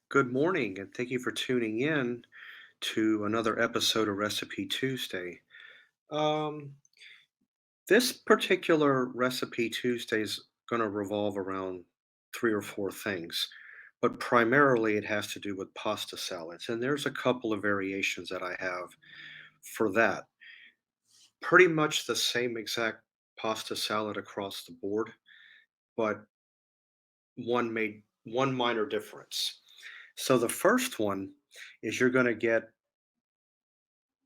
Good morning, and thank you for tuning in to another episode of Recipe Tuesday. Um, this particular Recipe Tuesday is going to revolve around three or four things, but primarily it has to do with pasta salads. And there's a couple of variations that I have for that. Pretty much the same exact pasta salad across the board, but one minor difference. So the first one is you're going to get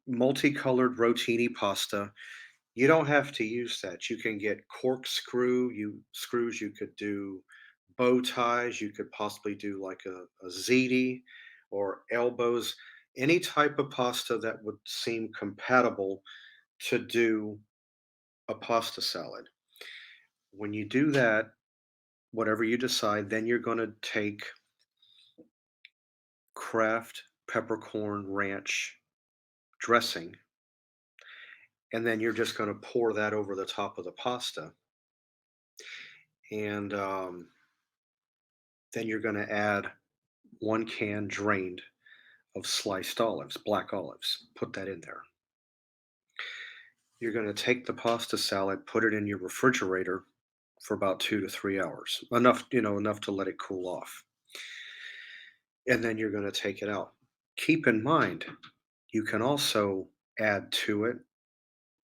multicolored rotini pasta. You don't have to use that. You can get corkscrew you screws. You could do bow ties. You could possibly do like a ziti or elbows. Any type of pasta that would seem compatible to do a pasta salad. When you do that, whatever you decide, then you're going to take Kraft peppercorn ranch dressing, and then you're just going to pour that over the top of the pasta. And then you're going to add 1 can drained of sliced olives, black olives. Put that in there. You're going to take the pasta salad, put it in your refrigerator for about 2 to 3 hours. Enough to let it cool off. And then you're going to take it out. Keep in mind, you can also add to it,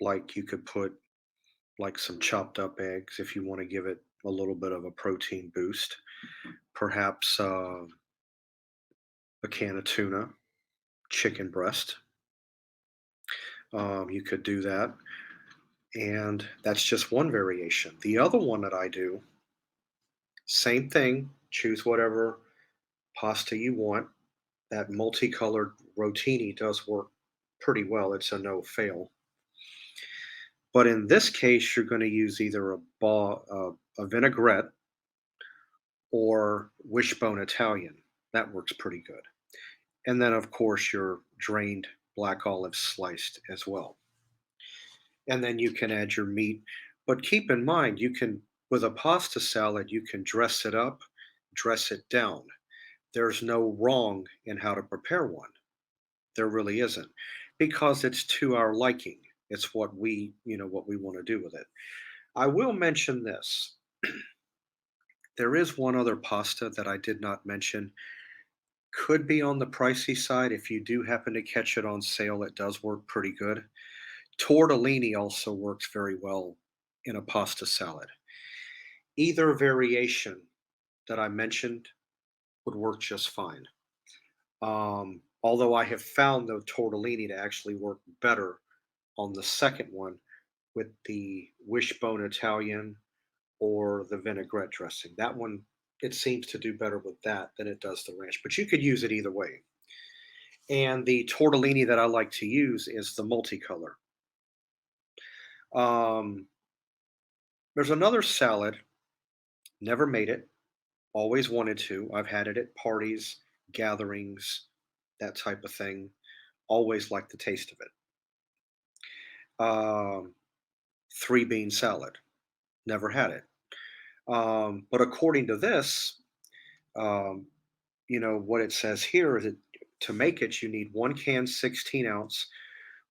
like you could put like some chopped up eggs if you want to give it a little bit of a protein boost. Perhaps a can of tuna, chicken breast. You could do that. And that's just one variation. The other one that I do, same thing, choose whatever pasta you want. That multicolored rotini does work pretty well. It's a no fail. But in this case, you're going to use either a vinaigrette or wishbone Italian. That works pretty good. And then, of course, your drained black olives sliced as well. And then you can add your meat. But keep in mind, with a pasta salad, you can dress it up, dress it down. There's no wrong in how to prepare one. There really isn't, because it's to our liking. It's what we want to do with it. I will mention this. There is one other pasta that I did not mention. Could be on the pricey side. If you do happen to catch it on sale, it does work pretty good. Tortellini also works very well in a pasta salad. Either variation that I mentioned would work just fine. Although I have found the tortellini to actually work better on the second one with the wishbone Italian or the vinaigrette dressing. That one, it seems to do better with that than it does the ranch, but you could use it either way. And the tortellini that I like to use is the multicolor. Um, there's another salad, never made it, always wanted to. I've had it at parties, gatherings, that type of thing. Always liked the taste of it. Three bean salad. Never had it. But according to this, um, what it says here is that to make it, you need 1 can 16-ounce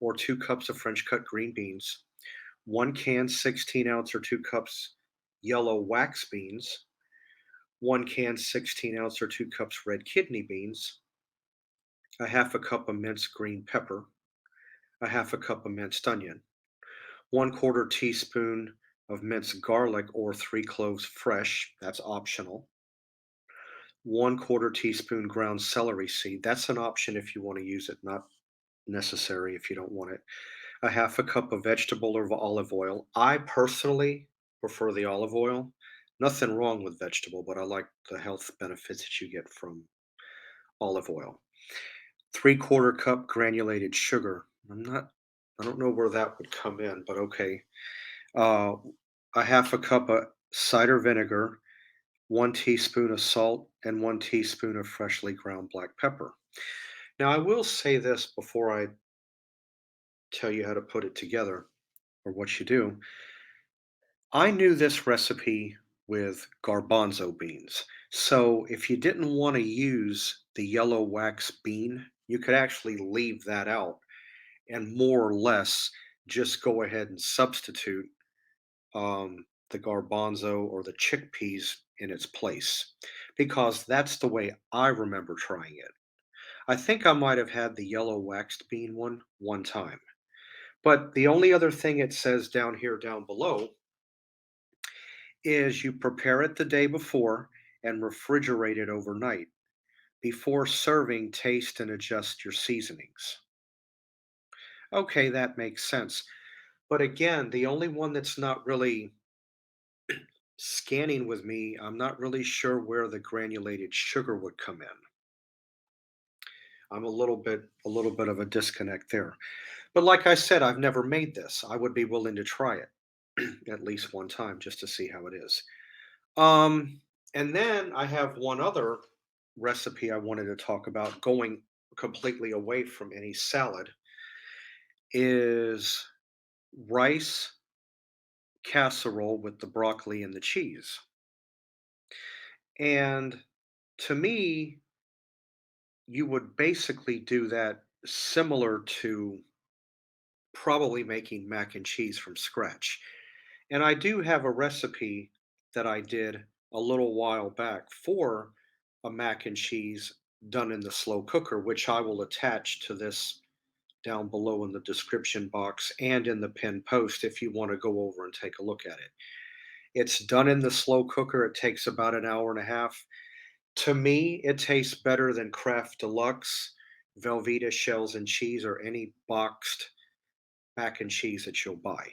or 2 cups of French cut green beans, 1 can 16-ounce or 2 cups yellow wax beans, 1 can 16-ounce or 2 cups red kidney beans, a half a cup of minced green pepper, a half a cup of minced onion, 1/4 teaspoon of minced garlic or 3 cloves fresh. That's optional. 1/4 teaspoon ground celery seed. That's an option if you want to use it, not necessary if you don't want it. A half a cup of vegetable or olive oil. I personally prefer the olive oil. Nothing wrong with vegetable, but I like the health benefits that you get from olive oil. 3/4 cup granulated sugar. I don't know where that would come in, but okay. Uh, a half a cup of cider vinegar, 1 teaspoon of salt, and 1 teaspoon of freshly ground black pepper. Now, I will say this before I tell you how to put it together or what you do. I knew this recipe with garbanzo beans. So if you didn't want to use the yellow wax bean, you could actually leave that out and more or less just go ahead and substitute the garbanzo or the chickpeas in its place because that's the way I remember trying it. I think I might have had the yellow waxed bean one time. But the only other thing it says down here down below is you prepare it the day before and refrigerate it overnight. Before serving, taste and adjust your seasonings. Okay, that makes sense. But again, the only one that's not really scanning with me, I'm not really sure where the granulated sugar would come in. I'm a little bit of a disconnect there. But like I said, I've never made this. I would be willing to try it at least one time just to see how it is. Um, and then I have one other recipe I wanted to talk about going completely away from any salad is rice casserole with the broccoli and the cheese. And to me, you would basically do that similar to probably making mac and cheese from scratch. And I do have a recipe that I did a little while back for a mac and cheese done in the slow cooker, which I will attach to this down below in the description box and in the pinned post if you want to go over and take a look at it. It's done in the slow cooker. It takes about an hour and a half. To me, it tastes better than Kraft Deluxe, Velveeta shells and cheese, or any boxed mac and cheese that you'll buy.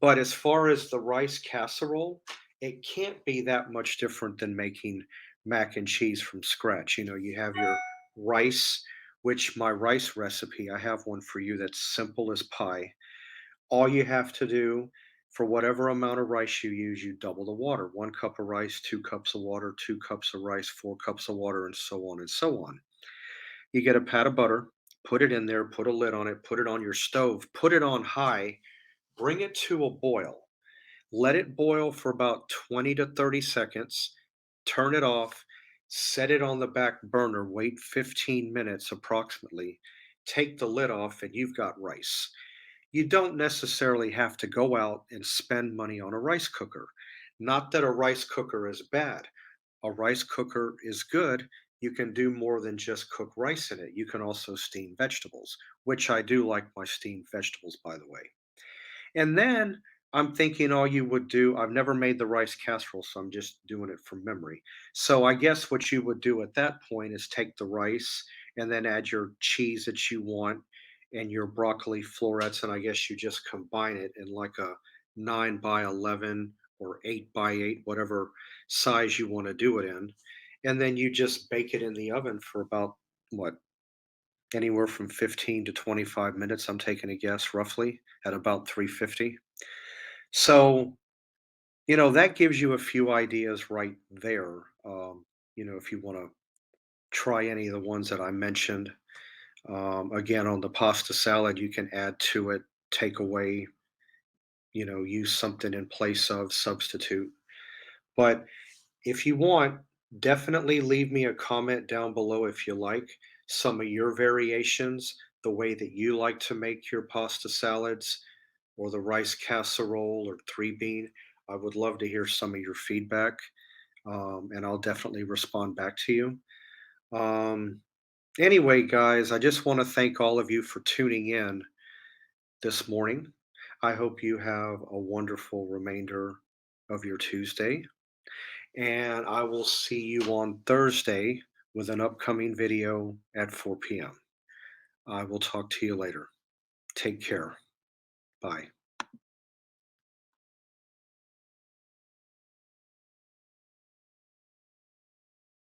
But as far as the rice casserole, it can't be that much different than making mac and cheese from scratch. You have your rice, which my rice recipe, I have one for you that's simple as pie. All you have to do for whatever amount of rice you use, you double the water. 1 cup of rice, 2 cups of water, 2 cups of rice, 4 cups of water, and so on and so on. You get a pat of butter, put it in there, put a lid on it, put it on your stove, put it on high, bring it to a boil. Let it boil for about 20 to 30 seconds. Turn it off. Set it on the back burner. Wait 15 minutes approximately. Take the lid off, and you've got rice. You don't necessarily have to go out and spend money on a rice cooker. Not that a rice cooker is bad. A rice cooker is good. You can do more than just cook rice in it. You can also steam vegetables, which I do like my steamed vegetables, by the way. And then I'm thinking all you would do, I've never made the rice casserole, so I'm just doing it from memory. So I guess what you would do at that point is take the rice and then add your cheese that you want and your broccoli florets, and I guess you just combine it in like a 9 by 11 or 8 by 8, whatever size you want to do it in. And then you just bake it in the oven for about what, anywhere from 15 to 25 minutes. I'm taking a guess roughly at about 350. So, that gives you a few ideas right there. If you want to try any of the ones that I mentioned. Again, on the pasta salad, you can add to it, take away, use something in place of, substitute. But if you want, definitely leave me a comment down below if you like some of your variations, the way that you like to make your pasta salads or the rice casserole or three bean. I would love to hear some of your feedback, and I'll definitely respond back to you. Um, anyway, guys, I just want to thank all of you for tuning in this morning. I hope you have a wonderful remainder of your Tuesday, and I will see you on Thursday with an upcoming video at 4 p.m. I will talk to you later. Take care. Bye.